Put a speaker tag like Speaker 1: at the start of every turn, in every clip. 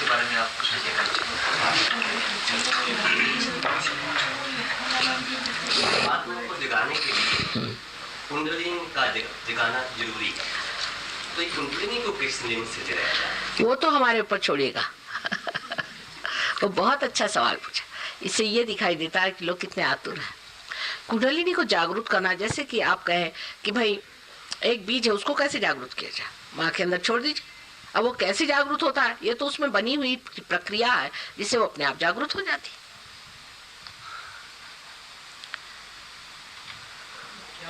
Speaker 1: उसके बारे में आप कुछ कहना चाहिए? आत्मा को जगाने के लिए कुंडलिनी का जगाना जरूरी है, तो ये कुंडलिनी को किस नियम से जगाया जाए?
Speaker 2: वो तो हमारे ऊपर छोड़िएगा। वो बहुत अच्छा सवाल पूछा। इससे ये दिखाई देता है कि लोग कितने आतुर हैं। कुंडलिनी को जागरूक करना, जैसे कि आप कहें कि भाई एक बीज है, उसको कैसे जागरूक किया जाए? माँ के अंदर छोड़ दीजिए। अब वो कैसे जागरूक होता है? ये तो उसमें बनी हुई प्रक्रिया है जिससे वो अपने आप जागरूक हो जाती है।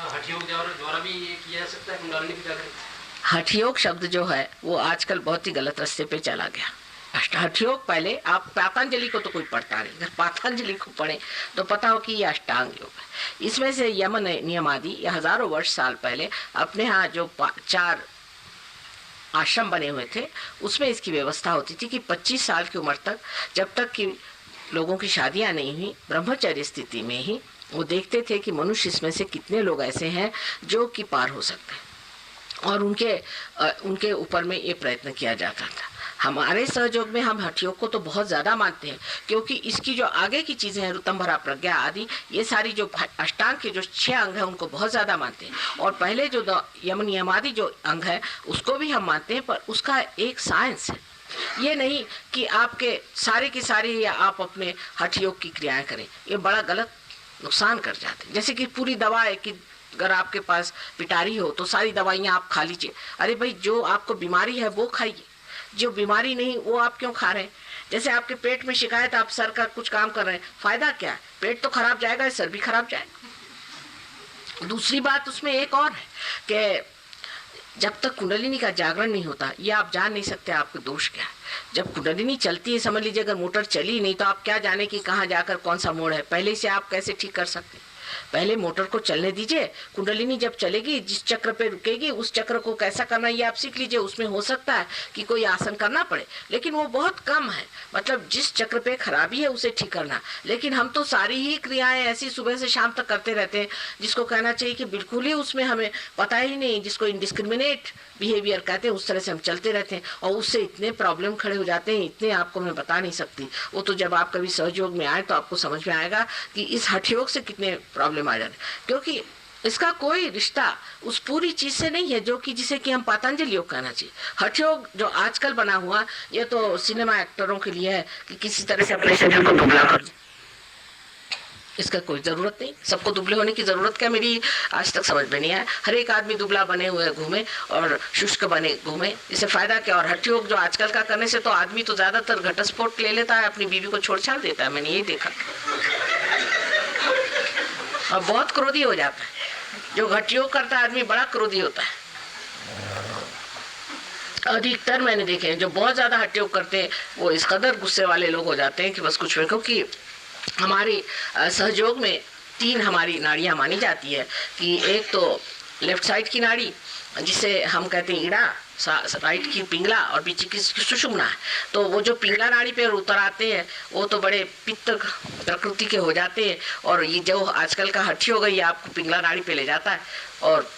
Speaker 1: हठयोग द्वारा भी ये किया जा सकता है कुंडलिनी की जागृति?
Speaker 2: हठयोग शब्द जो है वो आजकल बहुत ही गलत रास्ते पे चला गया। हठयोग पहले आप पतंजलि को तो कोई पढ़ता नहीं, अगर पतंजलि को पढ़े तो पता हो कि ये अष्टांग योग है। इसमें से यम नियम आदि ये हजारों वर्ष साल पहले अपने यहाँ जो 4 आश्रम बने हुए थे उसमें इसकी व्यवस्था होती थी कि 25 साल की उम्र तक, जब तक कि लोगों की शादियां नहीं हुई, ब्रह्मचर्य स्थिति में ही वो देखते थे कि मनुष्य इसमें से कितने लोग ऐसे हैं जो कि पार हो सकते हैं, और उनके ऊपर में ये प्रयत्न किया जाता था। हमारे सहयोग में हम हठयोग को तो बहुत ज्यादा मानते हैं, क्योंकि इसकी जो आगे की चीजें हैं, ऋतंभरा प्रज्ञा आदि, ये सारी जो अष्टांग के जो 6 अंग हैं उनको बहुत ज्यादा मानते हैं। और पहले जो यम नियम आदि जो अंग है उसको भी हम मानते हैं, पर उसका एक साइंस है। ये नहीं कि आपके सारे की सारी या आप अपने हठयोग की क्रियाएं करें, ये बड़ा गलत नुकसान कर जाते हैं। जैसे कि पूरी दवा है कि अगर आपके पास पिटारी हो तो सारी दवाइयां आप खा लीजिए। अरे भाई, जो आपको बीमारी है वो खाइए, जो बीमारी नहीं वो आप क्यों खा रहे हैं? जैसे आपके पेट में शिकायत, आप सर का कुछ काम कर रहे हैं, फायदा क्या है? पेट तो खराब जाएगा, सर भी खराब जाएगा। दूसरी बात उसमें एक और है कि जब तक कुंडलिनी का जागरण नहीं होता, ये आप जान नहीं सकते आपका दोष क्या है। जब कुंडलिनी चलती है, समझ लीजिए अगर मोटर चली नहीं तो आप क्या जाने कि कहाँ जाकर कौन सा मोड़ है, पहले से आप कैसे ठीक कर सकते हैं? पहले मोटर को चलने दीजिए। कुंडलिनी जब चलेगी, जिस चक्र पे रुकेगी उस चक्र को कैसा करना ये आप सीख लीजिए। उसमें हो सकता है कि कोई आसन करना पड़े, लेकिन वो बहुत कम है। मतलब जिस चक्र पे खराबी है उसे ठीक करना। लेकिन हम तो सारी ही क्रियाएं ऐसी सुबह से शाम तक करते रहते हैं, जिसको कहना चाहिए कि बिल्कुल ही उसमें हमें पता ही नहीं, जिसको इनडिस्क्रिमिनेट बिहेवियर कहते हैं, उस तरह से हम चलते रहते हैं और उससे इतने प्रॉब्लम खड़े हो जाते हैं, इतने आपको मैं बता नहीं सकती। वो तो जब आप कभी सहयोग में आए तो आपको समझ में आएगा कि इस हठयोग से कितने प्रॉब्लम आ जाते, क्योंकि इसका कोई रिश्ता उस पूरी चीज से नहीं है जो कि जिसे कि हम पतंजलि योग कहना चाहिए। हठयोग जो आजकल बना हुआ, ये तो सिनेमा एक्टरों के लिए है कि किसी तरह से अपने शरीर को दुबला कर दे। इसका कोई जरूरत नहीं, सबको दुबले होने की जरूरत क्या, मेरी आज तक समझ में नहीं आया। हर एक आदमी दुबला बने हुए घूमे और शुष्क बने घूमे, इससे फायदा क्या? और हठयोग जो आजकल का करने से तो आदमी तो ज्यादातर घटस्फोट ले लेता है, अपनी बीवी को छोड़ छाड़ देता है, मैंने यही देखा। और बहुत क्रोधी हो जाता है। जो हठयोग करता है आदमी बड़ा क्रोधी होता है। अधिकतर मैंने देखे हैं जो बहुत ज्यादा हठयोग करते हैं वो इस कदर गुस्से वाले लोग हो जाते हैं कि बस कुछ में। क्योंकि हमारी सहयोग में 3 हमारी नाड़ियां मानी जाती है कि एक तो लेफ्ट साइड की नाड़ी जिसे हम कहते हैं ईड़ा, राइट की पिंगला और बीच की सुषुम्ना है। तो वो जो पिंगला नाड़ी पे उतर आते हैं वो तो बड़े पित्त प्रकृति के हो जाते हैं, और ये जो आजकल का हठयोग है ये आपको पिंगला नाड़ी पे ले जाता है, और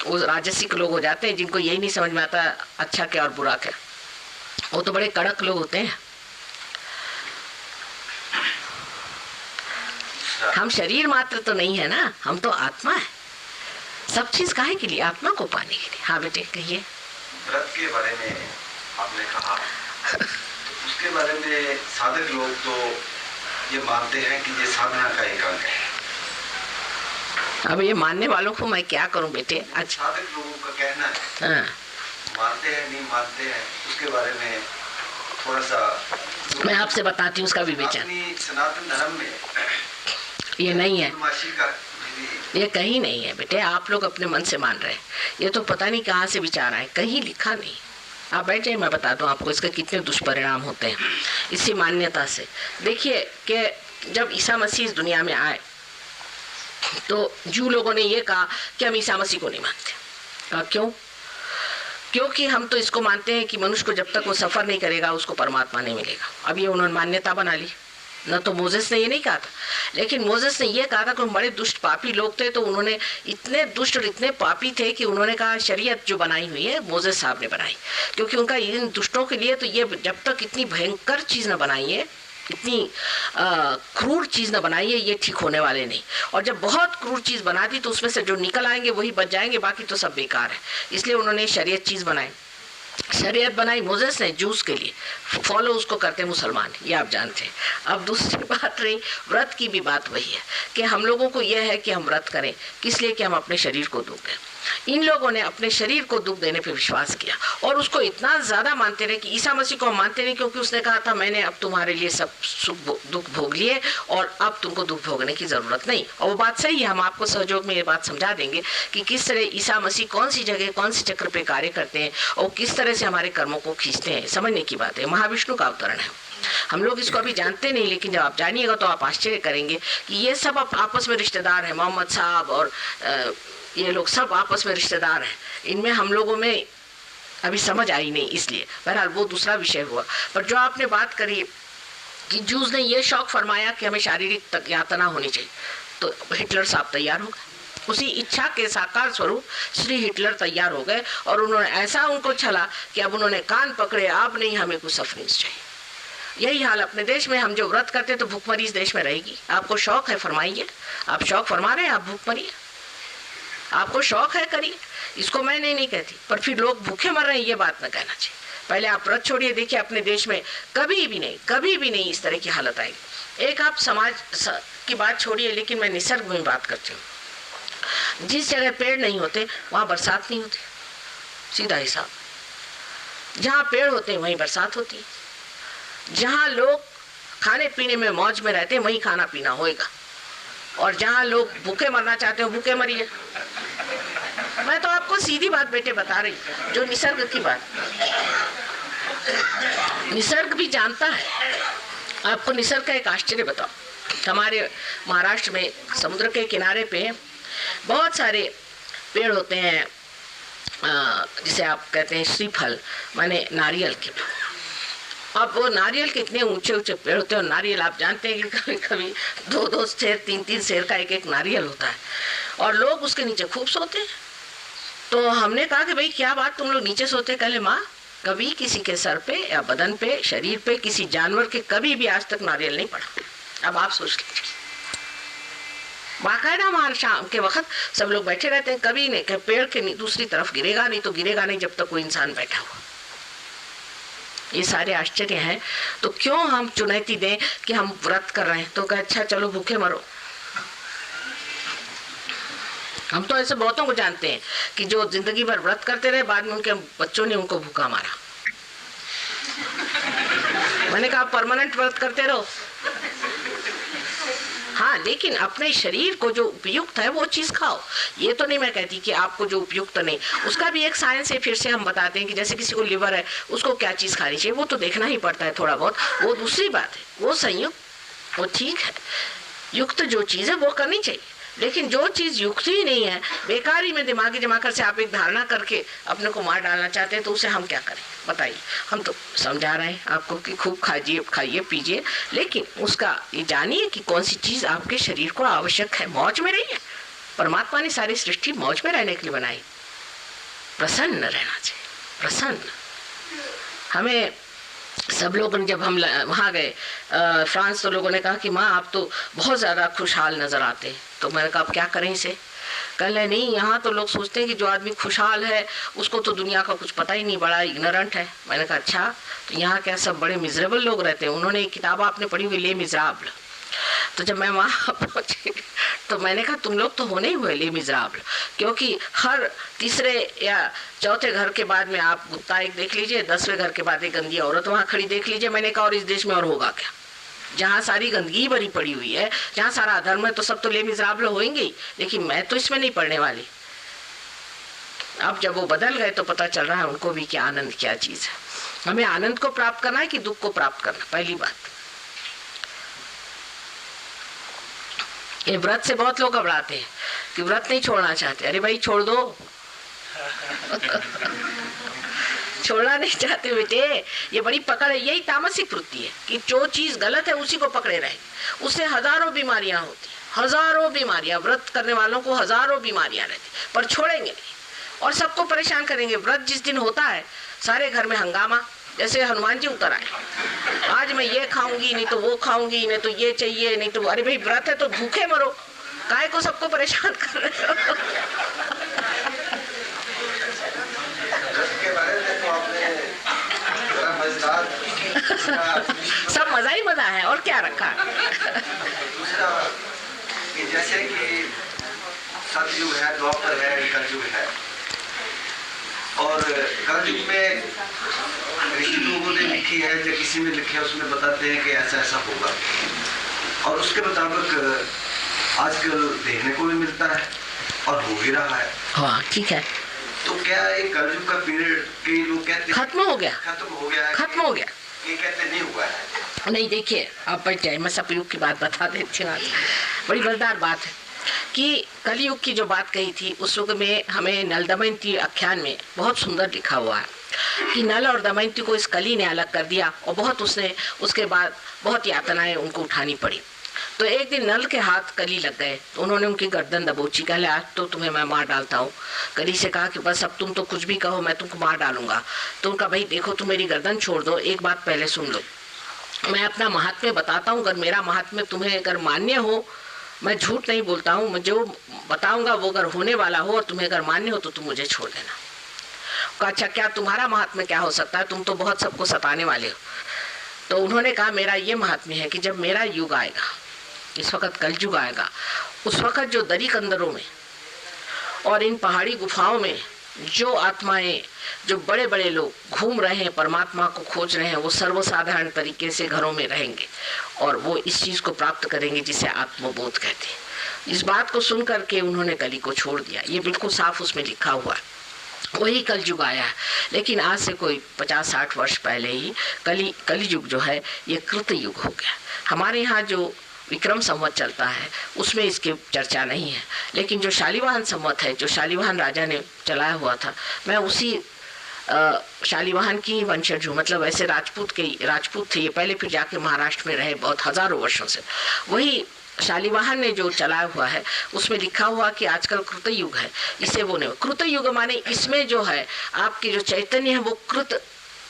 Speaker 2: वो राजसिक लोग हो जाते हैं जिनको यही नहीं समझ में आता अच्छा क्या और बुरा क्या। वो तो बड़े कड़क लोग होते हैं। हम शरीर मात्र तो नहीं है ना, हम तो आत्मा है। सब चीज काहे के लिए? आत्मा को पाने के लिए। हाँ बेटे कहिए।
Speaker 3: व्रत के बारे में आपने कहा, उसके बारे में साधक लोग तो ये मानते हैं कि ये साधना का एक अंग है।
Speaker 2: अब ये मानने वालों को मैं क्या करूं बेटे?
Speaker 3: अच्छा, साधक लोगों का कहना है। हाँ। मानते हैं नहीं मानते हैं उसके बारे में थोड़ा सा
Speaker 2: मैं आपसे बताती हूँ उसका विवेचन।
Speaker 3: सनातन धर्म में
Speaker 2: ये नहीं है, ये कहीं नहीं है बेटे। आप लोग अपने मन से मान रहे हैं, ये तो पता नहीं कहाँ से विचार आए, कहीं लिखा नहीं। आप बैठ जाइए, मैं बता दूं आपको इसके कितने दुष्परिणाम होते हैं इसी मान्यता से। देखिए कि जब ईसा मसीह इस दुनिया में आए तो जू लोगों ने ये कहा कि हम ईसा मसीह को नहीं मानते। क्यों? क्योंकि हम तो इसको मानते हैं कि मनुष्य को जब तक वो सफर नहीं करेगा उसको परमात्मा नहीं मिलेगा। अब ये उन्होंने मान्यता बना ली। न तो मोसेस ने ये नहीं कहा था, लेकिन मोसेस ने ये कहा था कि बड़े दुष्ट पापी लोग थे, तो उन्होंने इतने दुष्ट और इतने पापी थे कि उन्होंने कहा शरीयत जो बनाई हुई है मोसेस साहब ने बनाई, क्योंकि उनका इन दुष्टों के लिए तो ये जब तक इतनी भयंकर चीज़ न बनाई है, इतनी क्रूर चीज़ न बनाई है, ये ठीक होने वाले नहीं। और जब बहुत क्रूर चीज़ बना दी तो उसमें से जो निकल आएंगे वही बच जाएंगे, बाकी तो सब बेकार है। इसलिए उन्होंने शरीयत चीज़ बनाई, शरीयत बनाई मोसेस ने जूस के लिए, फॉलो उसको करते मुसलमान, ये आप जानते हैं। अब दूसरी बात रही व्रत की, भी बात वही है कि हम लोगों को यह है कि हम व्रत करें, किस लिए कि हम अपने शरीर को दुख दें। इन लोगों ने अपने शरीर को दुख देने पे विश्वास किया और उसको इतना ज़्यादा मानते रहे कि ईसा मसीह को हम मानते नहीं, क्योंकि उसने कहा था मैंने अब तुम्हारे लिए सब सुख दुख भोग लिए और अब तुमको दुख भोगने की ज़रूरत नहीं। और वो बात सही है, हम आपको सहयोग में ये बात समझा देंगे कि किस तरह ईसा मसीह कौन सी जगह कौन सी चक्र पे कार्य करते हैं और किस तरह से हमारे कर्मों को खींचते हैं। समझने की बात है, महाविष्णु का अवतरण है। हम लोग इसको अभी जानते नहीं, लेकिन जब आप जानिएगा तो आप आश्चर्य करेंगे कि ये सब आपस में रिश्तेदार हैं। मोहम्मद साहब और ये लोग सब आपस में रिश्तेदार हैं। इनमें हम लोगों में अभी समझ आई नहीं, इसलिए बहरहाल वो दूसरा विषय हुआ। पर जो आपने बात करी कि जूस ने ये शौक फरमाया कि हमें शारीरिक यातना होनी चाहिए, तो हिटलर साहब तैयार हो गए। उसी इच्छा के साकार स्वरूप श्री हिटलर तैयार हो गए और उन्होंने ऐसा उनको छला कि अब उन्होंने कान पकड़े, अब नहीं हमें कुछ सफरिंग्स चाहिए। यही हाल अपने देश में, हम जो व्रत करते हैं तो भूखमरी इस देश में रहेगी। आपको शौक है, फरमाइए। आप शौक फरमा रहे हैं, आप भूखमरी, आपको शौक है, करिए। इसको मैं नहीं कहती, पर फिर लोग भूखे मर रहे हैं, ये बात न कहना चाहिए। पहले आप व्रत छोड़िए, देखिए अपने देश में कभी भी नहीं इस तरह की हालत आएगी। एक आप समाज की बात छोड़िए, लेकिन मैं निसर्ग में बात करती हूँ। जिस जगह पेड़ नहीं होते वहाँ बरसात नहीं होती, सीधा हिसाब। जहाँ पेड़ होते हैं वहीं बरसात होती है। जहाँ लोग खाने पीने में मौज में रहते हैं वहीं खाना पीना होएगा, और जहाँ लोग भूखे मरना चाहते हो भूखे मरिए। मैं तो आपको सीधी बात बेटे बता रही, जो निसर्ग की बात। निसर्ग भी जानता है। आपको निसर्ग का एक आश्चर्य बताओ, हमारे महाराष्ट्र में समुद्र के किनारे पे बहुत सारे पेड़ होते हैं, जिसे आप कहते हैं श्रीफल, माने नारियल के। अब वो नारियल के इतने ऊंचे ऊंचे पेड़ होते हैं, और नारियल आप जानते हैं कि कभी कभी 2-2 शेर 3-3 शेर का एक नारियल होता है, और लोग उसके नीचे खूब सोते हैं। तो हमने कहा कि भाई क्या बात, तुम लोग नीचे सोते? कहले माँ, कभी किसी के सर पे या बदन पे, शरीर पे, किसी जानवर के कभी भी आज तक नारियल नहीं पड़ा। अब आप सोच लीजिए, बाकायदा हमारे शाम के वक्त सब लोग बैठे रहते हैं, कभी नहीं कि पेड़ के दूसरी तरफ गिरेगा नहीं, तो गिरेगा नहीं जब तक कोई इंसान बैठा हुआ। ये सारे आश्चर्य हैं। तो क्यों हम चुनौती दें कि हम व्रत कर रहे हैं, तो कहे अच्छा चलो भूखे मरो। हम तो ऐसे बहुतों को जानते हैं कि जो जिंदगी भर व्रत करते रहे, बाद में उनके बच्चों ने उनको भूखा मारा। मैंने कहा परमानेंट व्रत करते रहो, हाँ, लेकिन अपने शरीर को जो उपयुक्त है वो चीज खाओ। ये तो नहीं मैं कहती कि आपको जो उपयुक्त नहीं, उसका भी एक साइंस है। फिर से हम बताते हैं कि जैसे किसी को लिवर है, उसको क्या चीज खानी चाहिए, वो तो देखना ही पड़ता है थोड़ा बहुत, वो दूसरी बात है, वो संयुक्त, वो ठीक है। युक्त जो चीज है वो करनी चाहिए, लेकिन जो चीज युक्त ही नहीं है, बेकारी में दिमागी दिमाग से आप एक धारणा करके अपने को मार डालना चाहते हैं, तो उसे हम क्या करें बताइए। हम तो समझा रहे हैं आपको कि खूब खाइए पीजिए, लेकिन उसका ये जानिए कि कौन सी चीज आपके शरीर को आवश्यक है। मौज में रहिए, परमात्मा ने सारी सृष्टि मौज में रहने के लिए बनाई। प्रसन्न रहना चाहिए, प्रसन्न। हमें सब लोग जब हम वहाँ गए फ्रांस, तो लोगों ने कहा कि माँ आप तो बहुत ज़्यादा खुशहाल नज़र आते हैं। तो मैंने कहा अब क्या करें इसे? कहले नहीं, यहाँ तो लोग सोचते हैं कि जो आदमी खुशहाल है उसको तो दुनिया का कुछ पता ही नहीं, बड़ा इग्नोरेंट है। मैंने कहा अच्छा, तो यहाँ क्या सब बड़े मिजरेबल लोग रहते हैं? उन्होंने एक किताब आपने पढ़ी हुई, ले मिजराबल। तो जब मैं वहाँ पहुँची तो मैंने कहा तुम लोग तो होने ही हुए ले मिजराबल, क्योंकि हर तीसरे या चौथे घर के बाद में आप कुत्ता एक देख लीजिए, 10वें घर के बाद एक गंदी औरत वहाँ खड़ी देख लीजिए। मैंने कहा और इस देश में और होगा क्या, जहाँ सारी गंदगी भरी पड़ी हुई है, जहाँ सारा अधर्म है, तो सब तो ले मिजराबल होंगे ही। लेकिन मैं तो इसमें नहीं पढ़ने वाली। अब जब वो बदल गए तो पता चल रहा है उनको भी कि आनंद क्या चीज है। हमें आनंद को प्राप्त करना है कि दुख को प्राप्त करना, पहली बात। ये व्रत से बहुत लोग घबराते हैं कि व्रत नहीं छोड़ना चाहते। अरे भाई छोड़ दो छोड़ना नहीं चाहते बेटे, ये बड़ी पकड़ है। यही तामसिक वृत्ति है कि जो चीज गलत है उसी को पकड़े रहे। उससे हजारों बीमारियां होती, हजारों बीमारियां, व्रत करने वालों को हजारों बीमारियां रहती, पर छोड़ेंगे नहीं और सबको परेशान करेंगे। व्रत जिस दिन होता है सारे घर में हंगामा, जैसे हनुमान जी उतर आए, आज मैं ये खाऊंगी, नहीं तो वो खाऊंगी, नहीं तो ये चाहिए, नहीं तो अरे भाई व्रत है तो भूखे मरो, काहे को सबको परेशान कर रहे हो। सब मजा ही मजा है और क्या रखा।
Speaker 3: दूसरा कि जैसे कि सतयुग है, द्वापर है, कलयुग है, और कलयुग में ऋषि लोगों ने लिखी है या किसी ने लिखी है, उसमें बताते हैं कि ऐसा ऐसा होगा, और उसके मुताबिक आजकल देखने को भी मिलता है और हो भी रहा है।
Speaker 2: हाँ ठीक है।
Speaker 3: तो क्या ये कलयुग का पीरियड कई लोग कहते हैं
Speaker 2: खत्म हो गया,
Speaker 3: खत्म हो गया है,
Speaker 2: खत्म हो गया,
Speaker 3: ये कहते नहीं हुआ है।
Speaker 2: नहीं देखिए आप बैठ जाए, मैं सतयुग की बात बता देती हूँ। बड़ी मजेदार बात है कि कलयुग की जो बात कही थी उस युग में हमें नल दमयंती आख्यान में बहुत सुंदर लिखा हुआ है कि नल और दमयंती को इस कली ने अलग कर दिया और बहुत उसने उसके बाद बहुत यातनाएं उनको उठानी पड़ी। तो एक दिन नल के हाथ कली लग गए तो उन्होंने उनकी गर्दन दबोची, कहले आज तो तुम्हें मैं मार डालता हूँ। कली से कहा कि बस अब तुम तो कुछ भी कहो मैं तुमको मार डालूंगा। तो उनका भाई देखो तुम मेरी गर्दन छोड़ दो, एक बात पहले सुन लो, मैं अपना महात्म्य बताता हूँ, अगर मेरा महात्म्य तुम्हें अगर मान्य हो, मैं झूठ नहीं बोलता हूँ, मैं जो बताऊंगा वो अगर होने वाला हो और तुम्हें अगर मान्य हो तो तुम मुझे छोड़ देना। कहा अच्छा क्या तुम्हारा महात्म्य क्या हो सकता है, तुम तो बहुत सबको सताने वाले हो। तो उन्होंने कहा मेरा ये महात्म्य है कि जब मेरा युग आएगा, इस वक्त कलयुग आएगा, उस वक्त जो दरी कंदरों में और इन पहाड़ी गुफाओं में जो आत्माएं, जो बड़े बड़े लोग घूम रहे हैं, परमात्मा को खोज रहे हैं, वो सर्वसाधारण तरीके से घरों में रहेंगे और वो इस चीज को प्राप्त करेंगे जिसे आत्मबोध कहते हैं। इस बात को सुन करके उन्होंने कली को छोड़ दिया। ये बिल्कुल साफ उसमें लिखा हुआ है, वही कलयुग आया है। लेकिन आज से कोई 50-60 वर्ष पहले ही कलयुग जो है ये कृत युग हो गया। हमारे यहाँ जो विक्रम संवत चलता है उसमें इसकी चर्चा नहीं है, लेकिन जो शालिवाहन संवत है, जो शालिवाहन राजा ने चलाया हुआ था, मैं उसी शालिवाहन की वंशज हूँ। मतलब ऐसे राजपूत थे ये पहले, फिर जाके महाराष्ट्र में रहे बहुत हजारों वर्षों से। वही शालिवाहन ने जो चलाया हुआ है उसमें लिखा हुआ कि आजकल कृत युग है, इसे वो नहीं। कृत युग माने इसमें जो है आपकी जो चैतन्य है वो कृत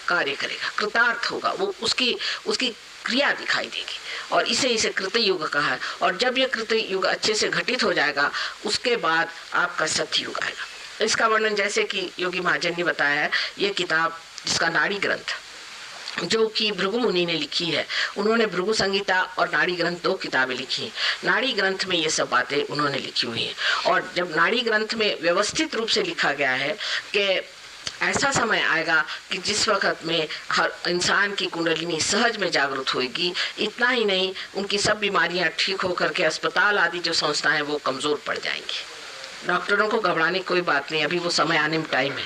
Speaker 2: कार्य करेगा, कृतार्थ होगा, वो उसकी क्रिया दिखाई देगी और इसे कृत युग कहा है। और जब ये कृत युग अच्छे से घटित हो जाएगा उसके बाद आपका सत्य युग आएगा। इसका वर्णन जैसे कि योगी महाजन ने बताया है, ये किताब जिसका नाड़ी ग्रंथ जो कि भृगु मुनि ने लिखी है, उन्होंने भृगु संहिता और नाड़ी ग्रंथ 2 किताबें लिखी हैं। नाड़ी ग्रंथ में ये सब बातें उन्होंने लिखी हुई हैं और जब नाड़ी ग्रंथ में व्यवस्थित रूप से लिखा गया है कि ऐसा समय आएगा कि जिस वक्त में हर इंसान की कुंडलिनी सहज में जागृत होगी। इतना ही नहीं, उनकी सब बीमारियां ठीक होकर के अस्पताल आदि जो संस्थाएं वो कमजोर पड़ जाएंगी। डॉक्टरों को घबराने की कोई बात नहीं, अभी वो समय आने में टाइम है।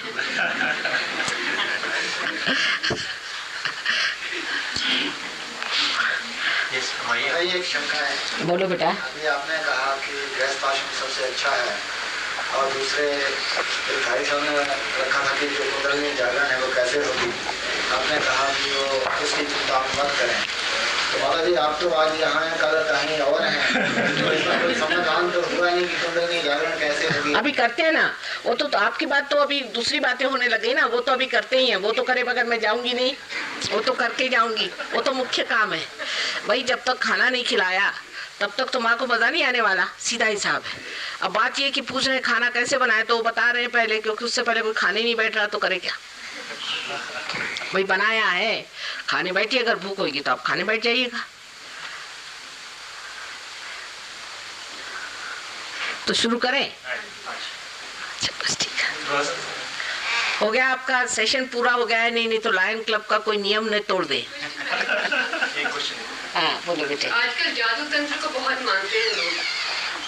Speaker 3: एक शंका है।
Speaker 2: बोलो बेटा।
Speaker 3: अभी आपने कहा कि गृहस्थ आश्रम सबसे अच्छा है और दूसरे भाई साहब ने रखा था कि जो कुंडलिनी जागरण है वो कैसे होगी। आपने कहा कि वो उसकी चिंता मत करें। तो माता जी आप तो आज यहाँ हैं, कल कहीं और हैं, तो इसमें कोई समाधान तो हुआ नहीं कि कुंडलिनी जागरण कैसे होगी।
Speaker 2: अभी करते हैं ना वो, तो आपकी बात तो अभी दूसरी बातें होने लगी ना, वो तो अभी करते ही हैं। वो तो करे बगैर मैं जाऊंगी नहीं, वो तो करके जाऊंगी, वो तो मुख्य काम है भाई। जब तक खाना नहीं खिलाया तब तक तो माँ को मजा नहीं आने वाला, सीधा हिसाब है। अब बात ये कि पूछ रहे खाना कैसे बनाए, तो वो बता रहे हैं पहले, क्योंकि उससे पहले कोई खाने नहीं बैठ रहा तो करे क्या भाई। बनाया है, खाने बैठिए, अगर भूख होगी तो आप खाने बैठ जाइएगा। तो शुरू करें? अच्छा बस ठीक है, हो गया आपका सेशन पूरा हो गया है। नहीं तो लायन क्लब का कोई नियम न तोड़ दे। हाँ बोलो बेटे।
Speaker 4: आजकल जादू तंत्र को बहुत मानते हैं लोग,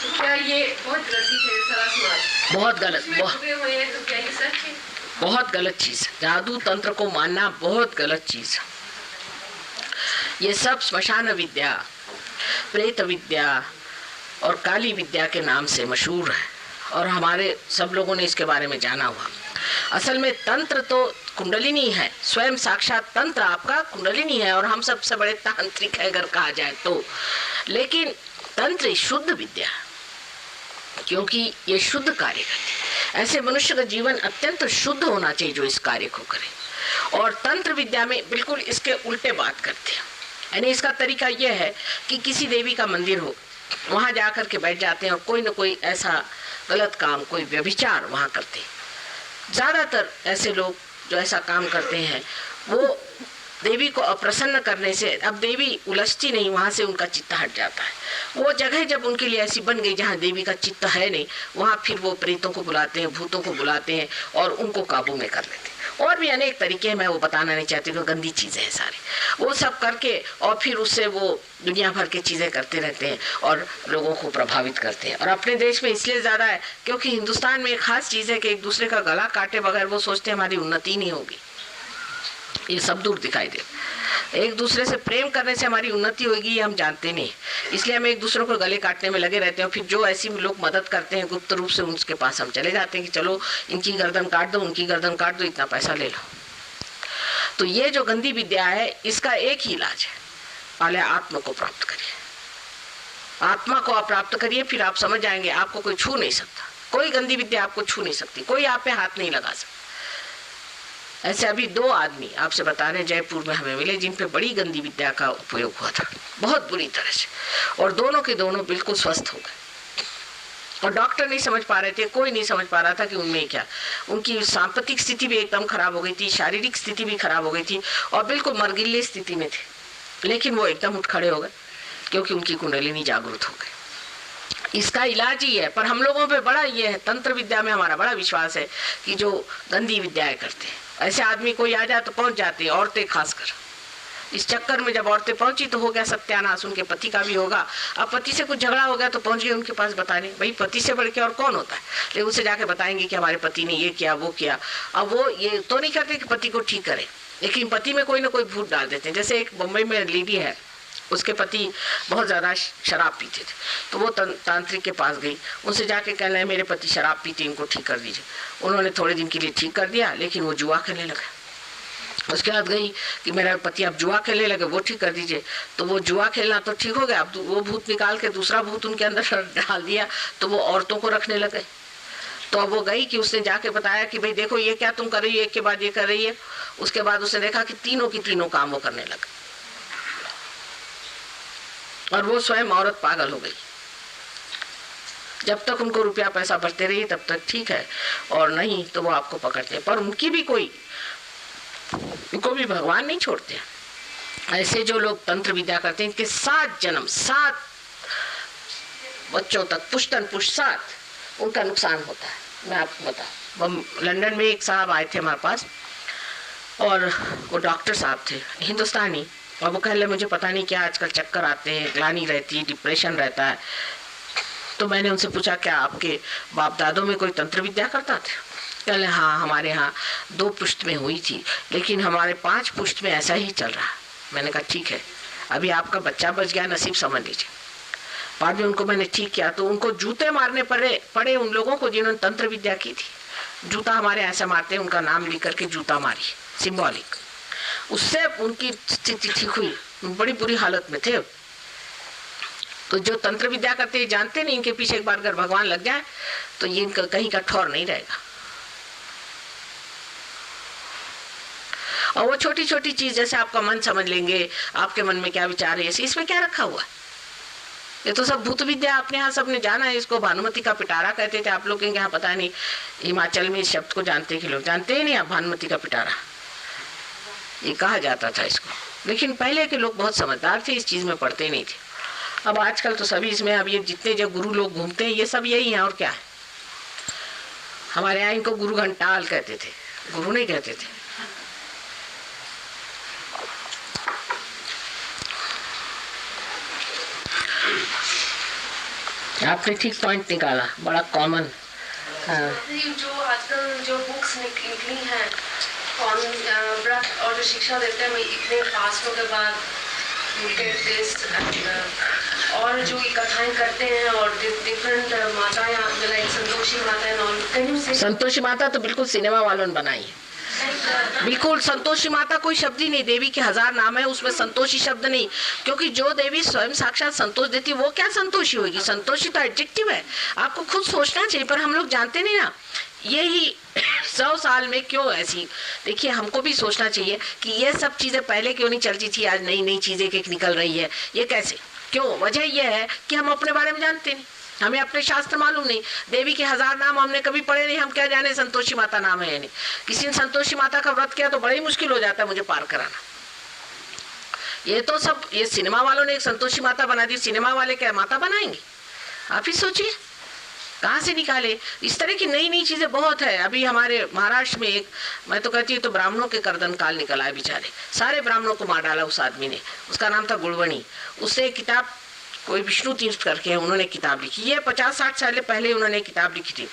Speaker 4: तो क्या ये बहुत गलत है? सारा समाज
Speaker 2: बहुत गलत,
Speaker 4: हुए हैं, तो क्या ये सच है?
Speaker 2: बहुत गलत चीज। जादू तंत्र को मानना बहुत गलत चीज। ये सब श्मशान विद्या, प्रेत विद्या और काली विद्या के नाम से मशहूर है और हमारे सब लोगों ने इसके बारे में जाना हुआ। असल में तंत्र तो कुंडलिनी है, स्वयं साक्षात तंत्र आपका कुंडलिनी है, और हम सबसे बड़े तांत्रिक है अगर कहा जाए तो। लेकिन तंत्र शुद्ध विद्या, क्योंकि ये शुद्ध कार्य करती है। ऐसे मनुष्य का जीवन अत्यंत शुद्ध होना चाहिए जो इस कार्य को करे। और तंत्र विद्या में बिल्कुल इसके उल्टे बात करते हैं। यानी इसका तरीका यह है कि किसी देवी का मंदिर हो, वहां जाकर के बैठ जाते हैं और कोई न कोई ऐसा गलत काम, कोई व्यभिचार वहां करते हैं। ज्यादातर ऐसे लोग जो ऐसा काम करते हैं वो देवी को अप्रसन्न करने से, अब देवी उलझती नहीं, वहां से उनका चित्त हट जाता है। वो जगह जब उनके लिए ऐसी बन गई जहाँ देवी का चित्त है नहीं, वहां फिर वो प्रेतों को बुलाते हैं, भूतों को बुलाते हैं और उनको काबू में कर लेते हैं। और भी अनेक तरीके हैं, मैं वो बताना नहीं चाहती, वो गंदी चीजें हैं सारी। वो सब करके और फिर उससे वो दुनिया भर की चीजें करते रहते हैं और लोगों को प्रभावित करते हैं। और अपने देश में इसलिए ज्यादा है क्योंकि हिंदुस्तान में एक खास चीज है कि एक दूसरे का गला काटे बगैर वो सोचते हैं हमारी उन्नति नहीं होगी। ये सब दूर दिखाई दे। एक दूसरे से प्रेम करने से हमारी उन्नति होगी ये हम जानते नहीं, इसलिए हम एक दूसरे को गले काटने में लगे रहते हैं। फिर जो ऐसी लोग मदद करते हैं गुप्त रूप से, उनके पास हम चले जाते हैं कि चलो इनकी गर्दन काट दो, उनकी गर्दन काट दो, इतना पैसा ले लो। तो ये जो गंदी विद्या है इसका एक ही इलाज है, पहले आत्मा को प्राप्त करिए। आत्मा को आप प्राप्त करिए, फिर आप समझ जाएंगे आपको कोई छू नहीं सकता, कोई गंदी विद्या आपको छू नहीं सकती, कोई आप पे हाथ नहीं लगा सकता। ऐसे अभी 2 आदमी आपसे बता रहे जयपुर में हमें मिले जिन पे बड़ी गंदी विद्या का उपयोग हुआ था, बहुत बुरी तरह से, और दोनों के दोनों बिल्कुल स्वस्थ हो गए। और डॉक्टर नहीं समझ पा रहे थे, कोई नहीं समझ पा रहा था कि उनमें क्या, उनकी सांपत्तिक स्थिति भी एकदम खराब हो गई थी, शारीरिक स्थिति भी खराब हो गई थी और बिल्कुल मरगिल्ली स्थिति में थे, लेकिन वो एकदम उठ खड़े हो गए क्योंकि उनकी कुंडलिनी जागृत हो गई। इसका इलाज ही है। पर हम लोगों पे बड़ा ये है, तंत्र विद्या में हमारा बड़ा विश्वास है कि जो गंदी विद्याएं करते हैं, ऐसे आदमी कोई आ जाए तो पहुंच जाते हैं, औरतें खासकर। इस चक्कर में जब औरतें पहुंची तो हो गया सत्यानाश, उनके पति का भी होगा। अब पति से कुछ झगड़ा हो गया तो पहुंच गए उनके पास बताने, भाई पति से बढ़ के और कौन होता है, लेकिन उसे जाके बताएंगे कि हमारे पति ने ये किया वो किया। अब वो ये तो नहीं करते कि पति को ठीक करे, लेकिन पति में कोई ना कोई भूत डाल देते हैं। जैसे एक मुंबई में लेडी है, उसके पति बहुत ज़्यादा शराब पीते थे, तो वो तांत्रिक के पास गई, उनसे जाके कहना है मेरे पति शराब पीते, इनको ठीक कर दीजिए। उन्होंने थोड़े दिन के लिए ठीक कर दिया, लेकिन वो जुआ खेलने लगा। उसके बाद गई कि मेरा पति अब जुआ खेलने लगे, वो ठीक कर दीजिए। तो वो जुआ खेलना तो ठीक हो गया, अब वो भूत निकाल के दूसरा भूत उनके अंदर डाल दिया, तो वो औरतों को रखने लगे। तो अब वो गई कि उसने जाके बताया कि भाई देखो ये क्या तुम कर रही है, एक के बाद ये कर रही है। उसके बाद उसने देखा कि तीनों की तीनों काम वो करने लगा और वो स्वयं औरत पागल हो गई। जब तक उनको रुपया पैसा भरते रहिए तब तक ठीक है, और नहीं तो वो आपको पकड़ते हैं। पर उनकी भी उनको भी भगवान नहीं छोड़ते। ऐसे जो लोग तंत्र विद्या करते हैं, इनके 7 जन्म 7 बच्चों तक, पुश्तन पुष्ट 7 उनका नुकसान होता है। मैं आपको बताऊं, लंदन में एक साहब आए थे हमारे पास, और वो डॉक्टर साहब थे हिंदुस्तानी, और वो कह रहे मुझे पता नहीं क्या आजकल चक्कर आते हैं, ग्लानि रहती है, डिप्रेशन रहता है। तो मैंने उनसे पूछा क्या आपके बाप दादों में कोई तंत्र विद्या करता था? कह रहे हाँ हमारे यहाँ 2 पुश्त में हुई थी, लेकिन हमारे 5 पुश्त में ऐसा ही चल रहा है। मैंने कहा ठीक है, अभी आपका बच्चा बच गया, नसीब समझ लीजिए। बाद में उनको मैंने ठीक किया तो उनको जूते मारने पड़े उन लोगों को जिन्होंने तंत्र विद्या की थी। जूता हमारे ऐसा मारते हैं, उनका नाम लिख करके जूता मारी, सिंबॉलिक। उससे उनकी स्थिति ठीक हुई, बड़ी बुरी हालत में थे। तो जो तंत्र विद्या करते हैं जानते नहीं, इनके पीछे एक बार अगर भगवान लग जाए तो ये इनका कहीं का ठौर नहीं रहेगा। और वो छोटी छोटी चीज जैसे आपका मन समझ लेंगे, आपके मन में क्या विचार है, इसमें क्या रखा हुआ है? ये तो सब भूत विद्या अपने यहाँ सबने जाना है। इसको भानुमति का पिटारा कहते थे। आप लोग के यहाँ पता नहीं, हिमाचल में इस शब्द को जानते कि लोग जानते ही नहीं। आप भानुमति का पिटारा ये कहा जाता था इसको, लेकिन पहले के लोग बहुत समझदार थे, इस चीज में पढ़ते नहीं थे। अब आजकल तो सभी इसमें, अब ये जितने जो गुरु लोग घूमते हैं ये सब यही हैं और क्या है। हमारे यहाँ इनको गुरु घंटाल कहते थे, गुरु नहीं कहते थे। आपने ठीक पॉइंट निकाला, बड़ा कॉमन।
Speaker 4: जो आजकल जो बुक्स निकली हैं व्रत और जो शिक्षा देते हैं इतने फास्टों के बाद और जो कथाएं करते हैं और डिफरेंट माताएं, लाइक संतोषी माता,
Speaker 2: संतोषी माता तो बिल्कुल सिनेमा वालों ने बनाई है। बिल्कुल संतोषी माता कोई शब्द ही नहीं, देवी के 1000 नाम है, उसमें संतोषी शब्द नहीं, क्योंकि जो देवी स्वयं साक्षात संतोष देती वो क्या संतोषी होगी? संतोषी तो एडजेक्टिव है, आपको खुद सोचना चाहिए, पर हम लोग जानते नहीं ना। यही 100 साल में क्यों ऐसी, देखिए हमको भी सोचना चाहिए कि ये सब चीजें पहले क्यों नहीं चलती थी, आज नई नई चीजें निकल रही है, ये कैसे, क्यों? वजह यह है कि हम अपने बारे में जानते नहीं, हमें अपने शास्त्र मालूम नहीं, देवी के 1000 नाम हमने कभी पढ़े नहीं, हम क्या जाने संतोषी माता नाम है या नहीं। किसी ने संतोषी माता का व्रत किया तो बड़ा ही मुश्किल हो जाता है मुझे पार कराना। ये तो सब ये सिनेमा वालों ने एक संतोषी माता बना दी, सिनेमा वाले क्या माता बनाएंगे? आप ही सोचिए कहाँ से निकाले। इस तरह की नई नई चीजें बहुत है। अभी हमारे महाराष्ट्र में एक, मैं तो कहती हूँ तो ब्राह्मणों के कर्दन काल निकला है, बेचारे सारे ब्राह्मणों को मार डाला उस आदमी ने, उसका नाम था गुड़वणी। उससे एक किताब कोई विष्णु तीर्थ करके है, उन्होंने किताब लिखी, ये 50-60 साल पहले उन्होंने किताब लिखी थी,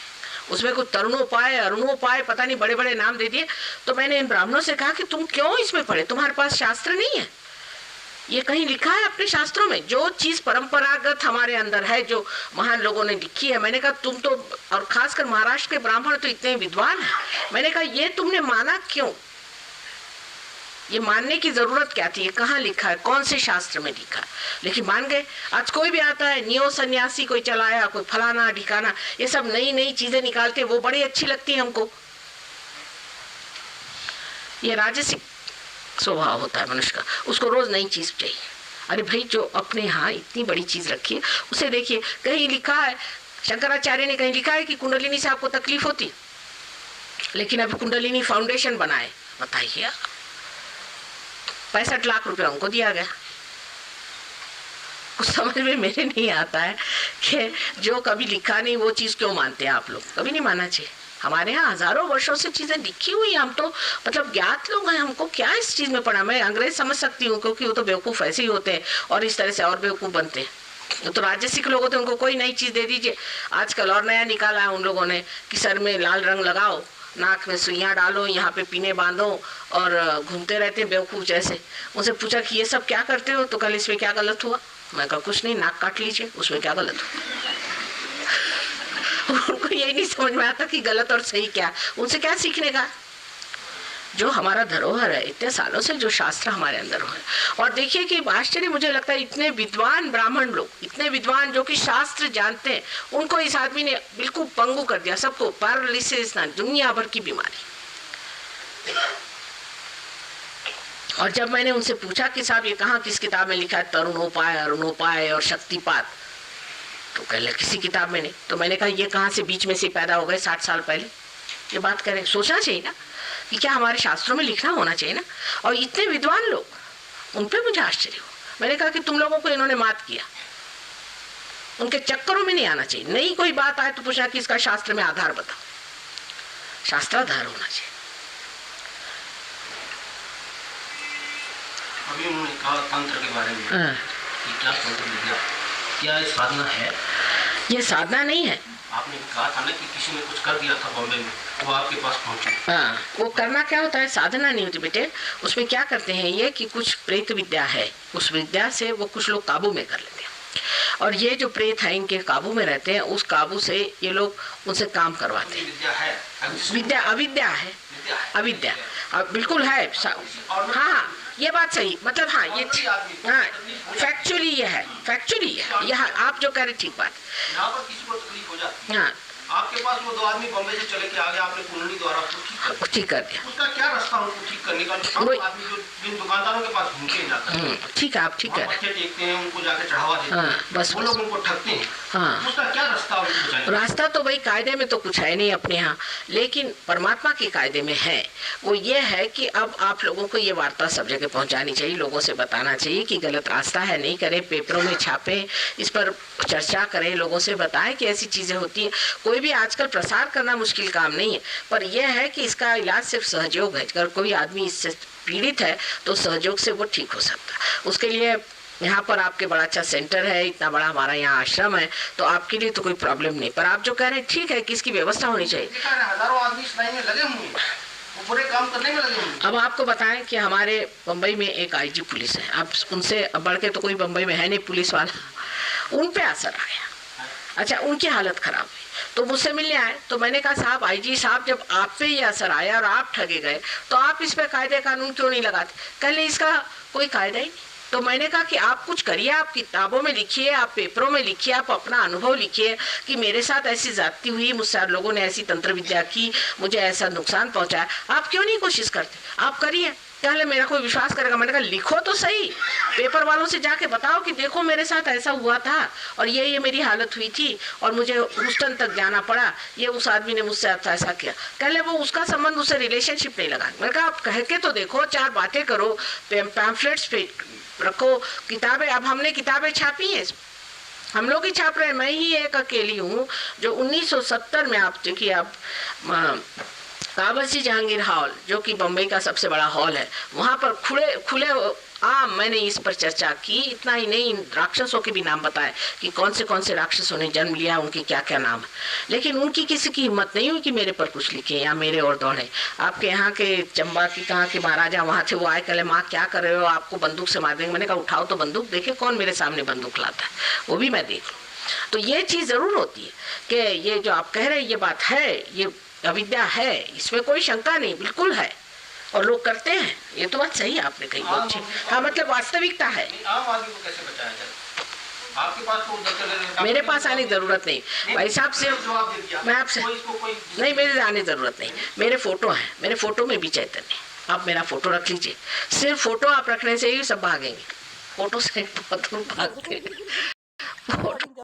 Speaker 2: उसमें कुछ तरुणोपाय अरुणोपाय पता नहीं बड़े बड़े नाम दे दिए। तो मैंने इन ब्राह्मणों से कहा कि तुम क्यों इसमें पढ़े, तुम्हारे पास शास्त्र नहीं है? ये कहीं लिखा है अपने शास्त्रों में? जो चीज परंपरागत हमारे अंदर है, जो महान लोगों ने लिखी है, मैंने कहा तुम तो, और खासकर महाराष्ट्र के ब्राह्मण तो इतने विद्वान हैं, मैंने कहा ये तुमने माना क्यों? ये मानने की जरूरत क्या थी? ये कहाँ लिखा है, कौन से शास्त्र में लिखा है? लेकिन मान गए। आज कोई भी आता है, नियो सन्यासी कोई चलाया, कोई फलाना ढिकाना, ये सब नई नई चीजें निकालते, वो बड़ी अच्छी लगती है हमको। ये राजसिक स्वभाव होता है मनुष्य का, उसको रोज नई चीज चाहिए। अरे भाई, जो अपने यहाँ इतनी बड़ी चीज रखी है उसे देखिए। कहीं लिखा है, शंकराचार्य ने कहीं लिखा है कि कुंडलिनी से आपको तकलीफ होती, लेकिन अभी कुंडलिनी फाउंडेशन बनाए, बताइए 65 लाख रुपए उनको दिया गया। कुछ समझ में मेरे नहीं आता है कि जो कभी लिखा नहीं वो चीज क्यों मानते हैं आप लोग? कभी नहीं मानना चाहिए। हमारे यहाँ हजारों वर्षों से चीजें लिखी हुई, हम तो मतलब ज्ञात लोग हैं, हमको क्या इस चीज में पढ़ा। मैं अंग्रेज समझ सकती हूँ, क्योंकि वो तो बेवकूफ ऐसे ही होते हैं और इस तरह से और बेवकूफ बनते हैं। तो राजसिक लोग होते हैं, उनको कोई नई चीज दे दीजिए। आजकल और नया निकाला है उन लोगों ने कि सर में लाल रंग लगाओ, नाक में सुइयां डालो, यहाँ पे पीने बांधो और घूमते रहते बेवकूफ जैसे। उनसे पूछा कि ये सब क्या करते हो, तो कल इसमें क्या गलत हुआ? मैं कहा कुछ नहीं, नाक काट लीजिए, उसमें क्या गलत हुआ? उनको यही नहीं समझ में आता कि गलत और सही क्या। उनसे क्या सीखने का? जो हमारा धरोहर है, इतने सालों से जो शास्त्र हमारे अंदर है। और देखिए कि आश्चर्य मुझे लगता है, इतने विद्वान ब्राह्मण लोग, इतने विद्वान जो कि शास्त्र जानते हैं, उनको इस आदमी ने बिल्कुल पंगु कर दिया, सबको पैरालिसिस, दुनिया भर की बीमारी। और जब मैंने उनसे पूछा कि साहब ये कहाँ किस किताब में लिखा है, तरुणोपाय अरुणोपाय और शक्तिपात, तो कह लगे किसी किताब में नहीं। तो मैंने कहा ये कहाँ से बीच में से पैदा हो गए 60 साल पहले? ये बात करें, सोचना चाहिए ना कि क्या हमारे शास्त्रों में लिखना होना चाहिए ना। और इतने विद्वान लोग, उन पे मुझे आश्चर्य हो। मैंने कहा कि तुम लोगों को इन्होंने मात किया, उनके चक्करों में नहीं आना चाहिए। नई कोई बात आए तो पूछना कि इसका शास्त्र में आधार बताओ, शास्त्राधार होना चाहिए।
Speaker 5: अभी उन्होंने कहा तंत्र के बारे में कि क्या तंत्र विद्या, क्या ये साधना है?
Speaker 2: ये साधना नहीं है।
Speaker 5: आपने कहा था ना कि किसी ने कुछ कर दिया था बॉम्बे में, वो आपके पास पहुंची।
Speaker 2: हाँ, वो करना क्या होता है, साधना नहीं होती बेटे। उसमें क्या करते हैं ये कि कुछ प्रेत विद्या है, उस विद्या से वो कुछ लोग काबू में कर लेते हैं। और ये जो प्रेत है इनके काबू में रहते हैं, उस काबू से ये लोग उनसे काम करवाते हैं।
Speaker 5: विद्या है,
Speaker 2: विद्या अविद्या है, अविद्या बिल्कुल है। हाँ, ये बात सही, मतलब हाँ, ये हाँ फैक्चुअली ये है, फैक्चुअली यह आप जो कह रहे ठीक बात।
Speaker 5: यहाँ पर किसी को तकलीफ हो जाती है,
Speaker 2: हाँ,
Speaker 5: आपके पास वो 2 आदमी बॉम्बे से चले के आ गए, आपने कुंडली द्वारा उसको
Speaker 2: ठीक कर दिया।
Speaker 5: उसका क्या रास्ता उनको ठीक करने का? जो आदमी जो जिन दुकानदारों के पास घूमते जाता है,
Speaker 2: ठीक है, आप ठीक है,
Speaker 5: मत्थे टेकते हैं, उनको जाके चढ़ावा देते हैं,
Speaker 2: बस
Speaker 5: वो लोग उनको ठगते हैं।
Speaker 2: हाँ,
Speaker 5: उसका क्या रास्ता उनको बचाने?
Speaker 2: रास्ता तो भाई कायदे में तो कुछ है नहीं अपने यहाँ, लेकिन परमात्मा के कायदे में है। वो ये है कि अब आप लोगों को ये वार्ता सब जगह पहुंचानी चाहिए, लोगों से बताना चाहिए कि गलत रास्ता है, नहीं करें, पेपरों में छापें, इस पर चर्चा करें, लोगों से बताएं कि ऐसी चीजें होती है। कोई भी आजकल प्रसार करना मुश्किल काम नहीं है, पर यह है कि इसका इलाज सिर्फ सहयोग है। अगर कोई आदमी इससे पीड़ित है तो सहयोग से वो ठीक हो सकता है। उसके लिए यहाँ पर आपके बड़ा अच्छा सेंटर है, इतना बड़ा हमारा यहाँ आश्रम है, तो आपके लिए तो कोई प्रॉब्लम नहीं। पर आप जो कह रहे हैं ठीक है कि इसकी व्यवस्था होनी चाहिए।
Speaker 5: हजारों आदमी इस लाइन में लगे हुए हैं, वो बुरे काम करने में लगे हुए हैं।
Speaker 2: अब आपको बताएं कि हमारे बम्बई में एक आईजी पुलिस है, अब उनसे बढ़ के तो कोई बम्बई में है नहीं पुलिस वाला, उन पे असर आया। अच्छा, उनकी हालत खराब हुई तो मुझसे मिलने आए, तो मैंने कहा साहब आईजी साहब, जब आप पे ये असर आया और आप ठगे गए तो आप इस पे कायदे कानून क्यों नहीं लगाते? कहले इसका कोई कायदा ही नहीं। तो मैंने कहा कि आप कुछ करिए, आप किताबों में लिखिए, आप पेपरों में लिखिए, आप अपना अनुभव लिखिए कि मेरे साथ ऐसी ज्यादती हुई, मुझसे लोगों ने ऐसी तंत्र विद्या की, मुझे ऐसा नुकसान पहुंचाया। आप क्यों नहीं कोशिश करते? आप करिए। कहले मेरा कोई विश्वास करेगा? मैंने कहा लिखो तो सही, पेपर वालों से जाके बताओ कि देखो मेरे साथ ऐसा हुआ था और ये मेरी हालत हुई थी और मुझे ह्यूस्टन तक जाना पड़ा, ये उस आदमी ने मुझसे ऐसा किया। कहले वो उसका संबंध, उससे रिलेशनशिप नहीं लगा। मैंने कहा आप कह के तो देखो, 4 बातें करो, पैम्फलेट्स पे रखो, किताबें। अब हमने किताबें छापी हैं, हम लोग ही छाप रहे हैं। मैं ही एक अकेली हूँ जो 1970 में, आप देखिए, आप काबसी जहांगीर हॉल जो कि बम्बई का सबसे बड़ा हॉल है, वहाँ पर खुले आम मैंने इस पर चर्चा की। इतना ही नहीं, राक्षसों के भी नाम बताए कि कौन से राक्षसों ने जन्म लिया, उनके क्या क्या नाम है। लेकिन उनकी किसी की हिम्मत नहीं हुई कि मेरे पर कुछ लिखे या मेरे और दौड़े। आपके यहाँ के चंबा की कहाँ के महाराजा वहाँ थे, वो आए, कहले माँ क्या कर रहे हो, आपको बंदूक से मार देंगे। मैंने कहा उठाओ तो बंदूक, देखे कौन मेरे सामने बंदूक लाता है, वो भी मैं देख लूँ। तो ये चीज़ ज़रूर होती है कि ये जो आप कह रहे हैं ये बात है, ये अविद्या है, इसमें कोई शंका नहीं, बिल्कुल है, और लोग करते हैं। ये तो बात सही है आपने कही, अच्छी। हाँ, मतलब वास्तविकता है।
Speaker 5: आम आदमी को कैसे बचाया जाए? आपके पास तो
Speaker 2: मेरे पास आने की जरूरत नहीं भाई साहब, सिर्फ मैं आपसे नहीं, मेरे आने की जरूरत नहीं। मेरे फोटो हैं, मेरे फोटो में भी चैतन्य। आप मेरा फोटो रख लीजिए, सिर्फ फोटो आप रखने से ही सब भागेंगे, फोटो से बहुत भागते हैं।